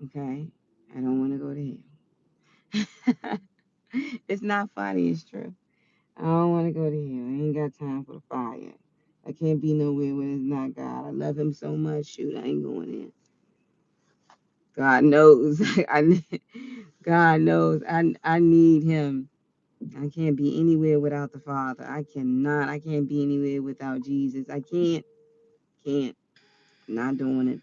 Okay? I don't want to go to hell. It's not funny, it's true. I don't want to go to hell. I ain't got time for the fire. I can't be nowhere where it's not God. I love him so much. Shoot, I ain't going in. God knows. God knows. I need him. I can't be anywhere without the Father. I cannot. I can't be anywhere without Jesus. I can't. Can't. Not doing it.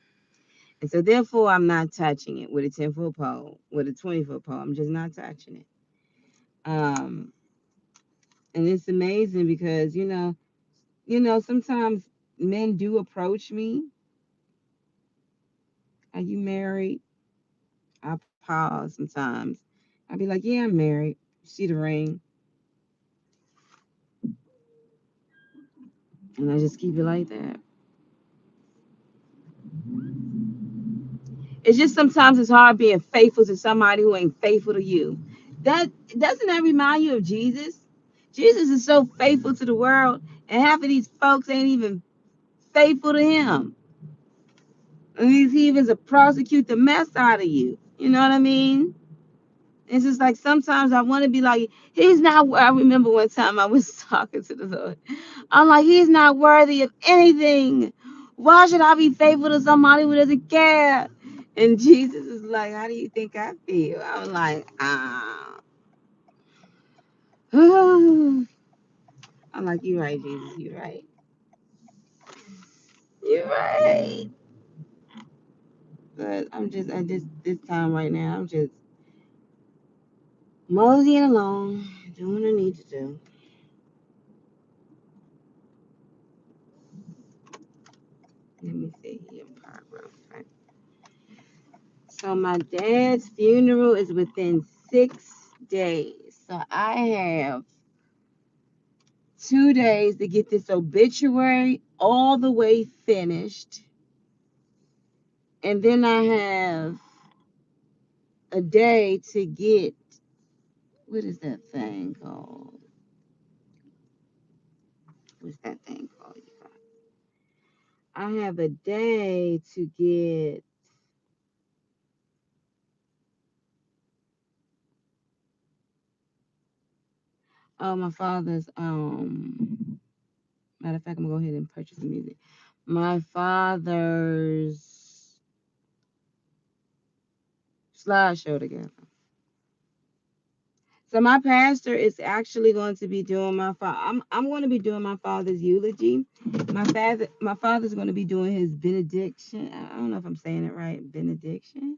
And so therefore I'm not touching it with a 10-foot pole, with a 20-foot pole. I'm just not touching it. Um, and it's amazing because, sometimes men do approach me. Are you married? I pause sometimes. I'll be like, yeah, I'm married. See the ring. And I just keep it like that. It's just sometimes it's hard being faithful to somebody who ain't faithful to you. That doesn't that remind you of Jesus? Jesus is so faithful to the world, and half of these folks ain't even faithful to him. And these heathens will prosecute the mess out of you. You know what I mean? It's just like sometimes I want to be like, he's not. I remember one time I was talking to the Lord. I'm like, he's not worthy of anything. Why should I be faithful to somebody who doesn't care? And Jesus is like, how do you think I feel? I'm like, ah. I'm like, you're right, Jesus. You're right. You're right. But this time right now, I'm just moseying along, doing what I need to do. Let me see here, paragraph. Right. So my dad's funeral is within 6 days. So I have 2 days to get this obituary all the way finished. And then I have a day to get, what is that thing called? What's that thing called? I have a day to get, oh, my father's, matter of fact, I'm going to go ahead and purchase the music. My father's slideshow together. So my pastor is actually going to be doing I'm going to be doing my father's eulogy. My father's going to be doing his benediction. I don't know if I'm saying it right. Benediction.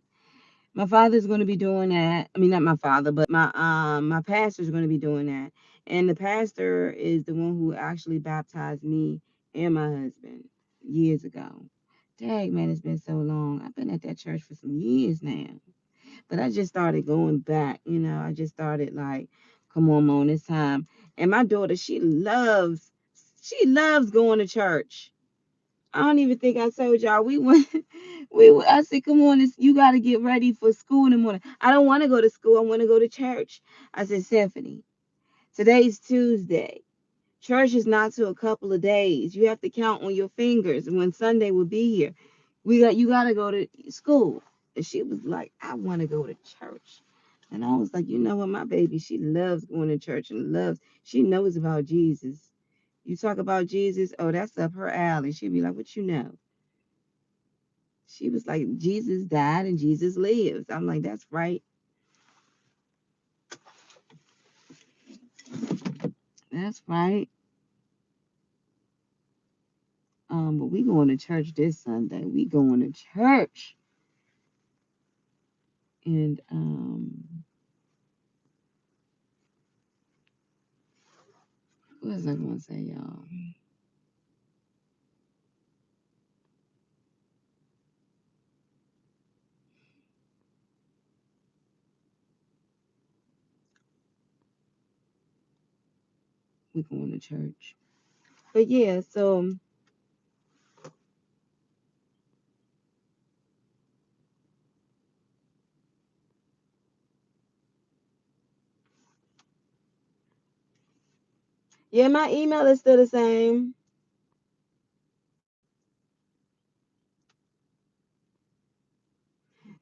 My father's going to be doing that. I mean, not my father, but my pastor's going to be doing that. And the pastor is the one who actually baptized me and my husband years ago. Dang, man, it's been so long. I've been at that church for some years now. But I just started going back, I just started like, come on, Mom, it's time. And my daughter, she loves going to church. I don't even think I told y'all we went. I said, come on, you got to get ready for school in the morning. I don't want to go to school. I want to go to church. I said, Stephanie, today's Tuesday. Church is not till a couple of days. You have to count on your fingers when Sunday will be here. You gotta go to school. And she was like, I want to go to church. And I was like, you know what, my baby, she loves going to church and she knows about Jesus. You talk about Jesus, oh, that's up her alley. She'd be like, what you know? She was like, Jesus died and Jesus lives. I'm like, that's right. That's right. But we going to church this Sunday. We going to church. And what was I gonna say, y'all? We going to church. But yeah, so yeah, my email is still the same.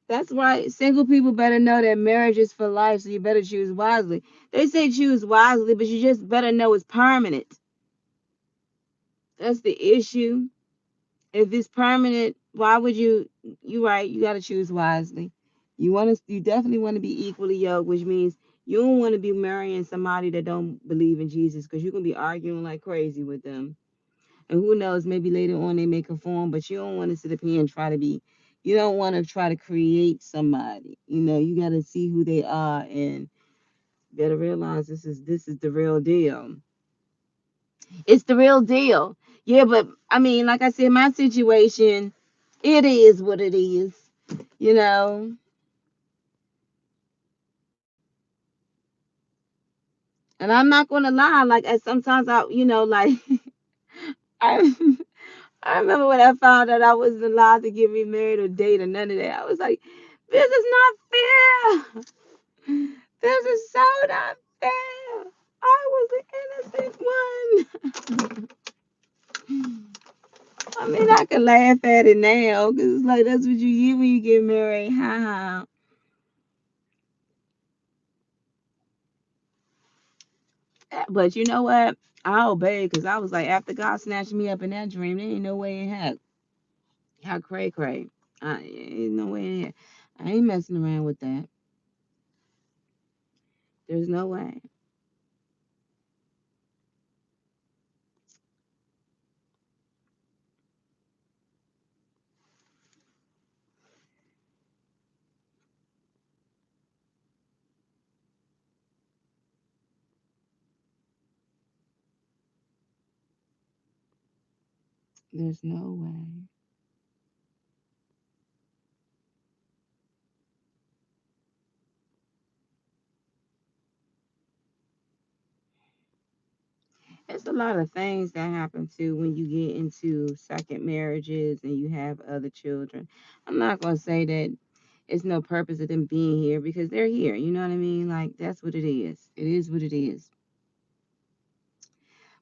That's right. Single people better know that marriage is for life, so you better choose wisely. They say choose wisely, but you just better know it's permanent. That's the issue. If it's permanent, why would you right, you gotta choose wisely. You definitely want to be equally yoked, which means you don't want to be marrying somebody that don't believe in Jesus because you're gonna be arguing like crazy with them. And who knows, maybe later on they may conform, but you don't want to sit up here and try to be, you don't want to try to create somebody. You got to see who they are and better realize this is the real deal. It's the real deal. Yeah, but I mean, like I said, my situation, it is what it is. You know, and I'm not gonna lie. Like, sometimes like I, I remember when I found out I wasn't allowed to get remarried or date or none of that. I was like, this is not fair. This is so not fair. I was the innocent one. I mean, I can laugh at it now because it's like that's what you get when you get married. Ha ha. But you know what? I obeyed because I was like, after God snatched me up in that dream, there ain't no way in heck. How cray cray. Ain't no way in heck. I ain't messing around with that. There's no way. There's no way. It's a lot of things that happen too when you get into second marriages and you have other children. I'm not gonna say that it's no purpose of them being here because they're here. You know what I mean? Like that's what it is. It is what it is.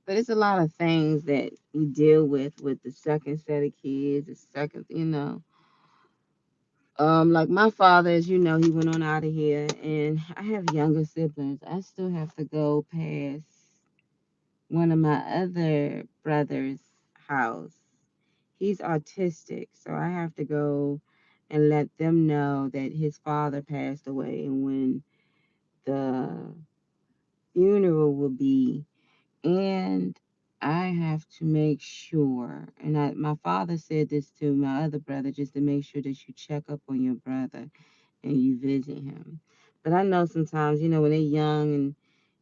But it's a lot of things that you deal with the second set of kids, the second. Like my father, as you know, he went on out of here, and I have younger siblings. I still have to go past one of my other brother's house. He's autistic, so I have to go and let them know that his father passed away and when the funeral will be. And I have to make sure, and my father said this to my other brother, just to make sure that you check up on your brother and you visit him. But I know sometimes, when they're young and,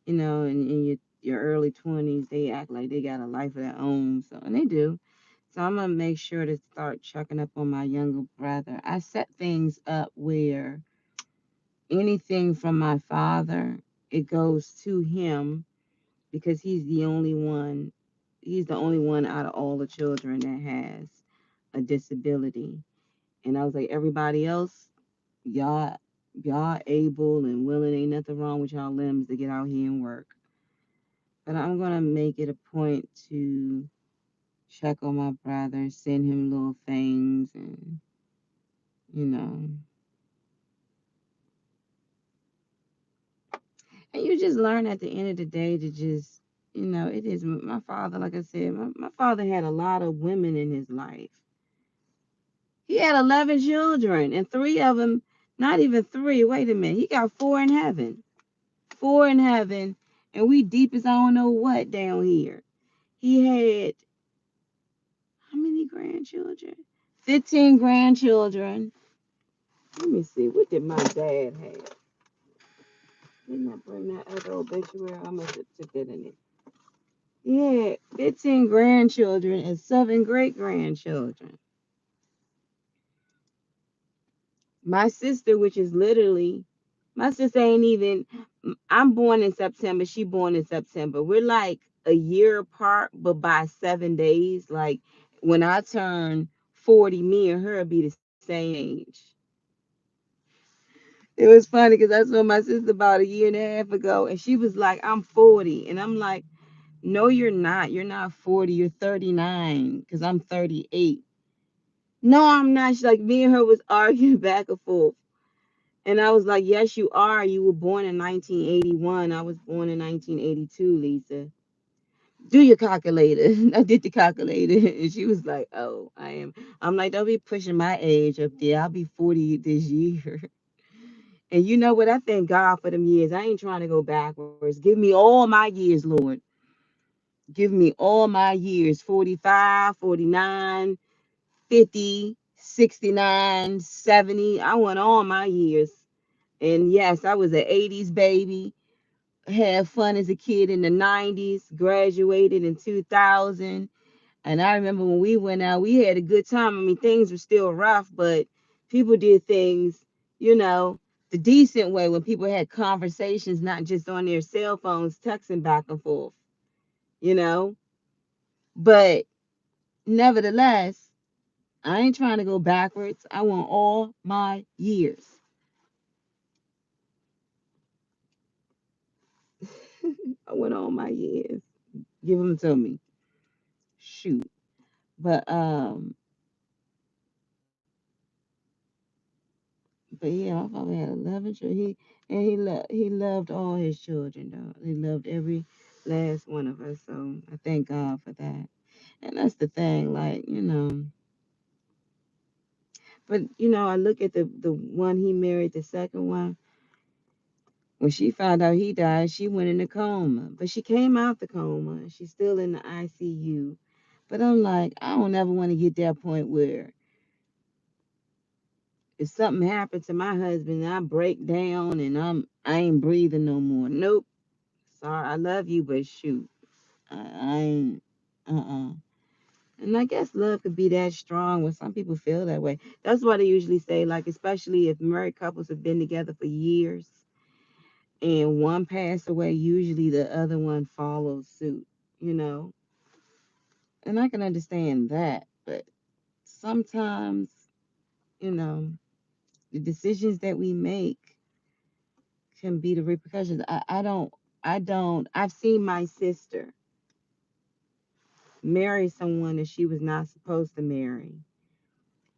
and in your early 20s, they act like they got a life of their own. So, and they do. So I'm going to make sure to start checking up on my younger brother. I set things up where anything from my father, it goes to him because he's the only one out of all the children that has a disability. And I was like, everybody else, y'all y'all able and willing, ain't nothing wrong with y'all limbs to get out here and work. But I'm gonna make it a point to check on my brother, send him little things, and you know and you just learn at the end of the day to just it is my father. Like I said, my father had a lot of women in his life. He had 11 children, and three of them, not even three, wait a minute, he got four in heaven. Four in heaven, and we deep as I don't know what down here. He had how many grandchildren? 15 grandchildren. Let me see, what did my dad have? Didn't I bring that other obituary? I must have took that in it. He had 15 grandchildren and seven great grandchildren. My sister, which is literally, my sister ain't even, I'm born in September, she born in September. We're like a year apart, but by 7 days. Like when I turn 40, me and her be the same age. It was funny because I saw my sister about a year and a half ago, and she was like, I'm 40. And I'm like, no, you're not. You're not 40. You're 39 because I'm 38. No, I'm not. She's like, me and her was arguing back and forth. And I was like, yes, you are. You were born in 1981. I was born in 1982, Lisa. Do your calculator. I did the calculator. And she was like, oh, I am. I'm like, don't be pushing my age up there. I'll be 40 this year. And you know what? I thank God for them years. I ain't trying to go backwards. Give me all my years, Lord. Give me all my years, 45, 49, 50, 69, 70. I want all my years. And yes, I was an 80s baby. Had fun as a kid in the 90s, graduated in 2000. And I remember when we went out, we had a good time. I mean, things were still rough, but people did things, you know, the decent way when people had conversations, not just on their cell phones, texting back and forth, you know. But nevertheless, I ain't trying to go backwards. I want all my years. I want all my years. Give them to me. Shoot. But yeah, my father had 11 children. He loved all his children though. He loved every last one of us. So I thank God for that. And that's the thing, like, but I look at the one he married, the second one. When she found out he died, she went in a coma. But she came out the coma. She's still in the ICU. But I'm like, I don't ever want to get that point where if something happened to my husband and I break down and I ain't breathing no more. Nope. Sorry, I love you, but shoot, I ain't. And I guess love could be that strong when some people feel that way. That's why they usually say, like, especially if married couples have been together for years and one passed away, usually the other one follows suit, you know? And I can understand that, but sometimes, you know, the decisions that we make can be the repercussions. I've seen my sister marry someone that she was not supposed to marry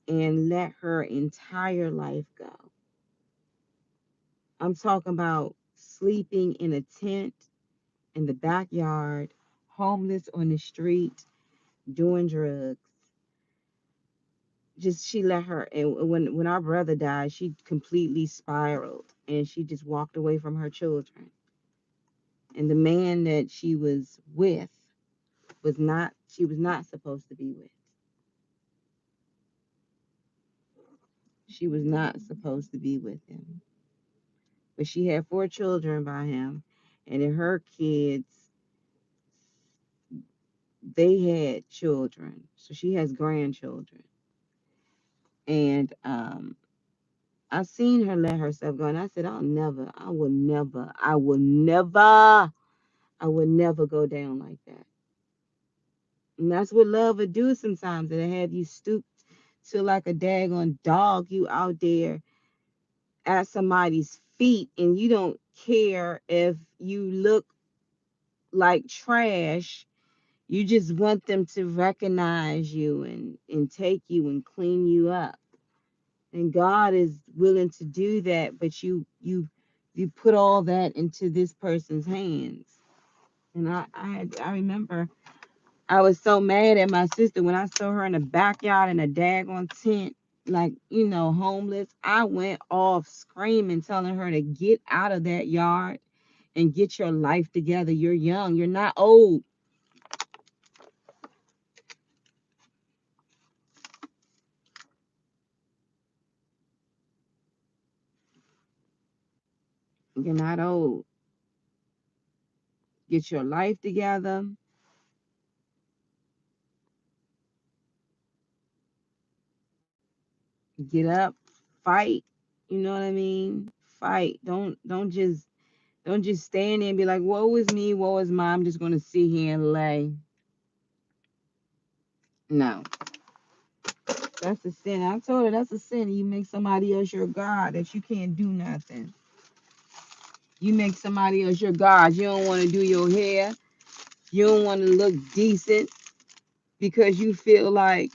and let her entire life go. I'm talking about sleeping in a tent in the backyard, homeless on the street, doing drugs. Just she let her, and when our brother died, she completely spiraled and she just walked away from her children. And the man that she was with she was not supposed to be with. She was not supposed to be with him. But she had 4 children by him, and then her kids, they had children, so she has grandchildren. And I seen her let herself go, and I said, I will never go down like that. And that's what love would do sometimes. It'll have you stoop to like a daggone dog, you out there at somebody's feet, and you don't care if you look like trash. You just want them to recognize you and take you and clean you up. And God is willing to do that, but you put all that into this person's hands. And I remember I was so mad at my sister when I saw her in the backyard in a daggone tent, like, homeless. I went off screaming, telling her to get out of that yard and get your life together. You're young, you're not old. You're not old. Get your life together. Get up, fight. You know what I mean? Fight. Don't just stand there and be like, woe is me, woe is mine. I'm just gonna sit here and lay. No. That's a sin. I told her that's a sin. You make somebody else your God that you can't do nothing. You make somebody else your God. You don't want to do your hair. You don't want to look decent because you feel like,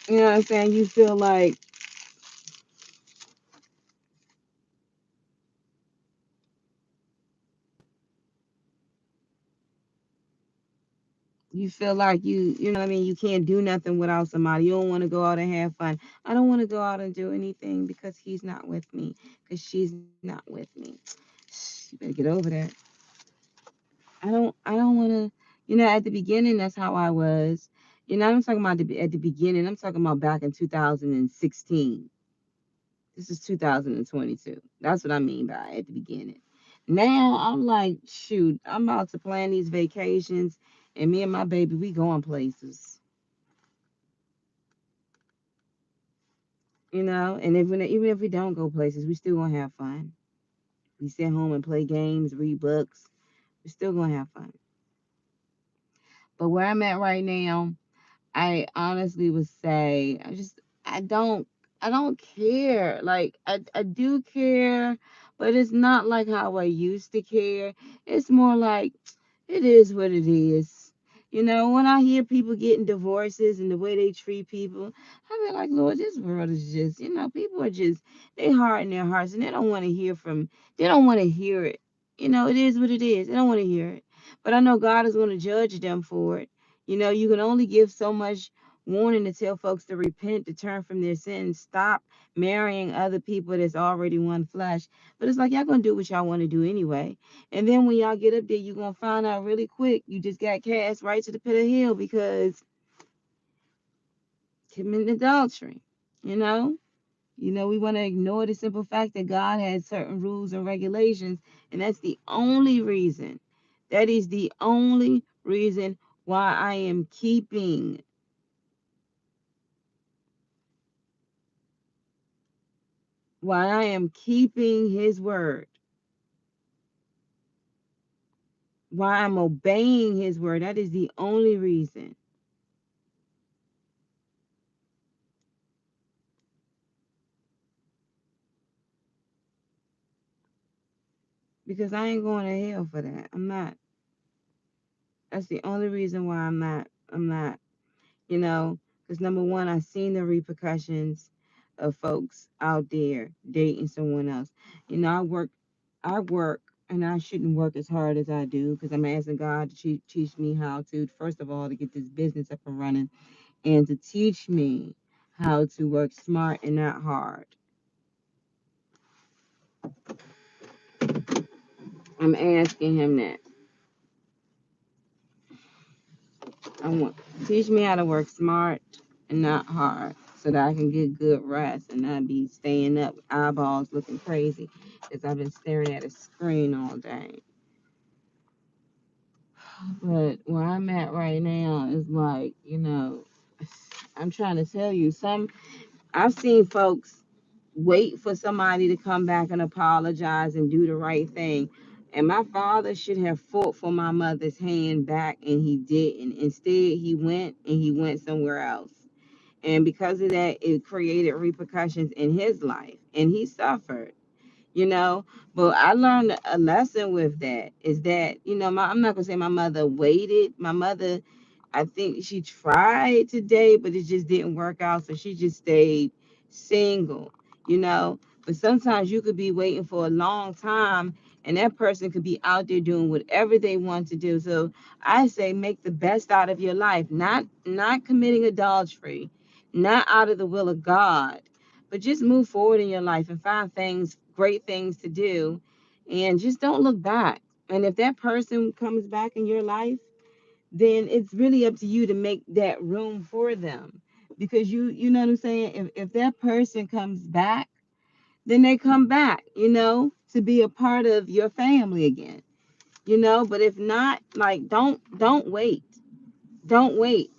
you know what I'm saying? You feel like you know what I mean, you can't do nothing without somebody. You don't want to go out and have fun. I don't want to go out and do anything because he's not with me, because she's not with me. You better get over that. I don't want to, at the beginning, that's how I was. I'm talking about at the beginning. I'm talking about back in 2016. This is 2022. That's what I mean by at the beginning. Now I'm like, shoot, I'm about to plan these vacations, and me and my baby, we going places, and even if we don't go places, we still gonna have fun. We sit home and play games, read books. We're still gonna have fun. But where I'm at right now, I honestly would say I don't I don't care. Like I do care, but it's not like how I used to care. It's more like it is what it is. When I hear people getting divorces and the way they treat people, I be like, Lord, this world is just, people are just, they harden their hearts and they don't want to hear it. It is what it is. They don't want to hear it. But I know God is going to judge them for it. You can only give so much warning to tell folks to repent, to turn from their sins, stop marrying other people that's already one flesh. But it's like y'all gonna do what y'all want to do anyway. And then when y'all get up there, you're gonna find out really quick you just got cast right to the pit of hell because committing adultery. You know? We want to ignore the simple fact that God has certain rules and regulations, and that's the only reason. That is the only reason why I am keeping his word, why I'm obeying his word. That is the only reason. Because I ain't going to hell for that. I'm not. That's the only reason why I'm not. I'm not. Because number one, I've seen the repercussions of folks out there dating someone else. I work, and I shouldn't work as hard as I do because I'm asking God to teach me how to, first of all, to get this business up and running and to teach me how to work smart and not hard. I'm asking him that. I want teach me how to work smart and not hard so that I can get good rest and not be staying up, eyeballs looking crazy because I've been staring at a screen all day. But where I'm at right now is like, I'm trying to tell you, I've seen folks wait for somebody to come back and apologize and do the right thing. And my father should have fought for my mother's hand back, and he didn't. Instead, he went somewhere else. And because of that, it created repercussions in his life, and he suffered. you know. But I learned a lesson with that is that, I'm not gonna say my mother waited. My mother, I think she tried to date, but it just didn't work out. So she just stayed single, you know. But sometimes you could be waiting for a long time and that person could be out there doing whatever they want to do. So I say make the best out of your life, not committing adultery, not out of the will of God, but just move forward in your life and find great things to do, and just don't look back. And if that person comes back in your life, then it's really up to you to make that room for them. Because you know what I'm saying? If that person comes back, then they come back, to be a part of your family again. But if not, like don't wait. Don't wait.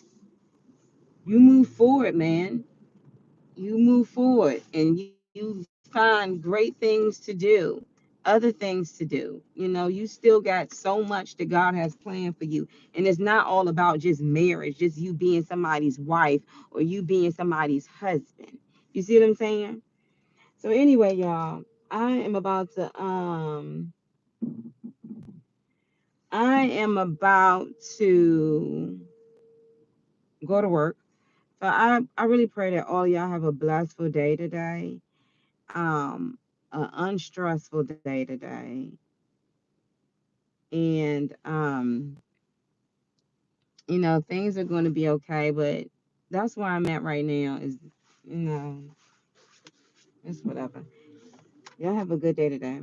You move forward, man. You move forward and you find great things to do, other things to do. You still got so much that God has planned for you. And it's not all about just marriage, just you being somebody's wife or you being somebody's husband. You see what I'm saying? So anyway, y'all, I am about to I am about to go to work. So I really pray that all y'all have a blissful day today. An unstressful day today. And things are going to be okay, but that's where I'm at right now is, you know, it's whatever. Y'all have a good day today.